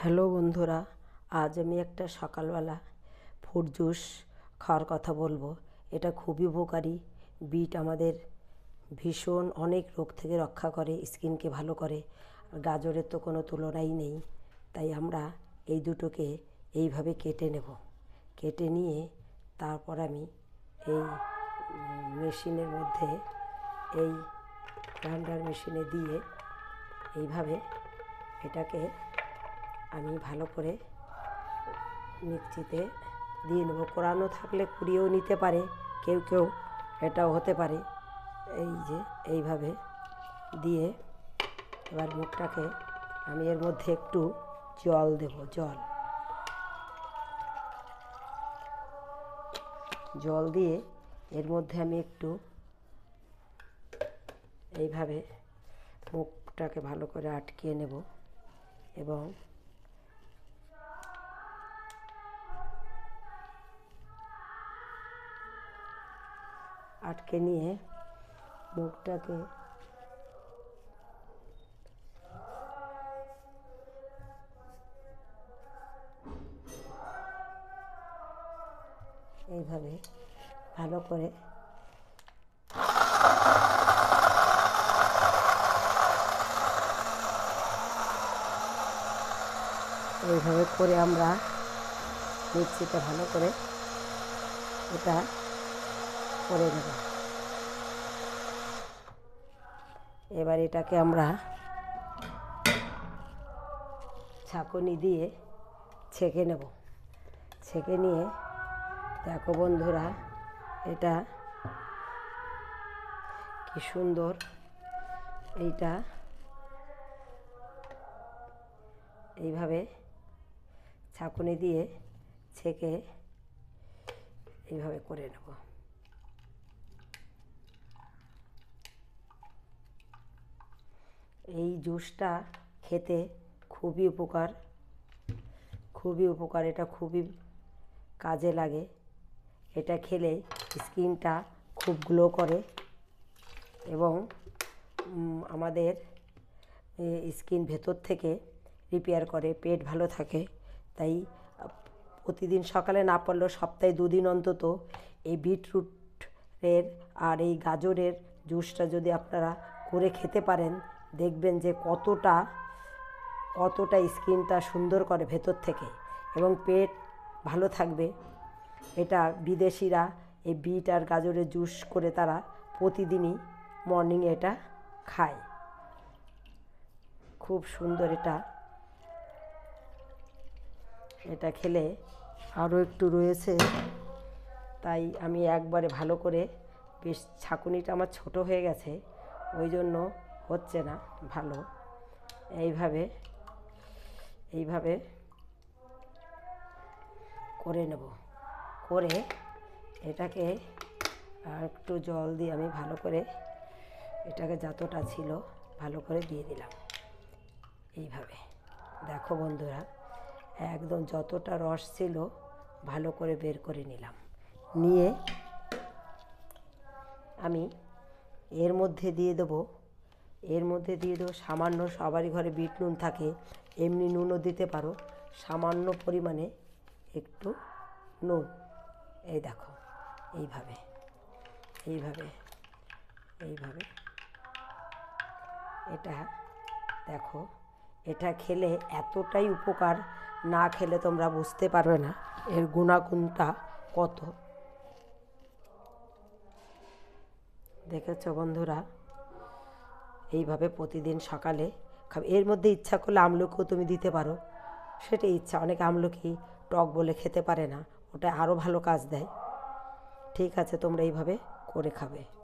Hello বন্ধুরা, আজ আমি একটা সকালবেলা ফ্রুট জুস খাওয়ার কথা বলবো। এটা খুবই উপকারী। বিট আমাদের ভীষণ অনেক রোগ থেকে রক্ষা করে, স্কিনকে ভালো করে। আর গাজরের তো কোনো তুলনাই নেই। তাই আমরা এই দুটোকে এইভাবে কেটে নেব। কেটে নিয়ে তারপর আমি এই মেশিনের মধ্যে, এই গ্রাইন্ডার মেশিনে দিয়ে এইভাবে এটাকে আমি ভালো করে মিক্সিতে দিয়ে নেব। কোরানো থাকলে কুড়িয়েও নিতে পারে কেউ কেউ, এটাও হতে পারে। এই যে এইভাবে দিয়ে এবার মুখটাকে আমি এর মধ্যে একটু জল দেব। জল দিয়ে এর মধ্যে আমি একটু এইভাবে মুখটাকে ভালো করে আটকিয়ে নেব এবং আটকে নিয়ে মুখটাকে এইভাবে ভালো করে এইভাবে করে আমরা মিক্সিতে ভালো করে এটা করে নেব। এবার এটাকে আমরা ছাঁকুনি দিয়ে ছেঁকে নেব। ছেঁকে নিয়ে দেখো বন্ধুরা, এটা কি সুন্দর। এইটা এইভাবে ছাঁকুনি দিয়ে ছেঁকে এইভাবে করে নেব। এই জুসটা খেতে খুবই উপকার। এটা খুবই কাজে লাগে। এটা খেলে স্কিনটা খুব গ্লো করে এবং আমাদের স্কিন ভেতর থেকে রিপেয়ার করে, পেট ভালো থাকে। তাই প্রতিদিন সকালে না পারলেও সপ্তাহে 2 দিন অন্তত এই বিটরুটের আর এই গাজরের জুসটা যদি আপনারা করে খেতে পারেন, দেখবেন যে কতটা স্কিনটা সুন্দর করে ভেতর থেকে এবং পেট ভালো থাকবে। এটা বিদেশিরা এই বিট আর গাজরের জুস করে তারা প্রতিদিনই মর্নিংয়ে এটা খায়। খুব সুন্দর। এটা খেলে আরও একটু রয়েছে, তাই আমি একবারে ভালো করে, বেশ ছাঁকুনিটা আমার ছোট হয়ে গেছে, ওই জন্য হচ্ছে না ভালো। এইভাবে করে নেব। করে এটাকে আর একটু জল দিয়ে আমি ভালো করে এটাকে যতটা ছিল ভালো করে দিয়ে দিলাম। এইভাবে দেখো বন্ধুরা, একদম যতটা রস ছিল ভালো করে বের করে নিলাম। নিয়ে আমি এর মধ্যে দিয়ে দেবো সামান্য, সবারই ঘরে বিট নুন থাকে, এমনি নুনও দিতে পারো, সামান্য পরিমাণে একটু নুন। এই দেখো এইভাবে এটা দেখো, এটা খেলে এতটাই উপকার, না খেলে তোমরা বুঝতে পারবে না এর গুণাগুণটা কত। দেখেছো বন্ধুরা, এইভাবে প্রতিদিন সকালে খাবে। এর মধ্যে ইচ্ছা করলে আমলকিও তুমি দিতে পারো, সেটা ইচ্ছা। অনেকে আমলকি টক বলে খেতে পারে না, ওটা আরও ভালো কাজ দেয়। ঠিক আছে, তোমরা এইভাবে করে খাবে।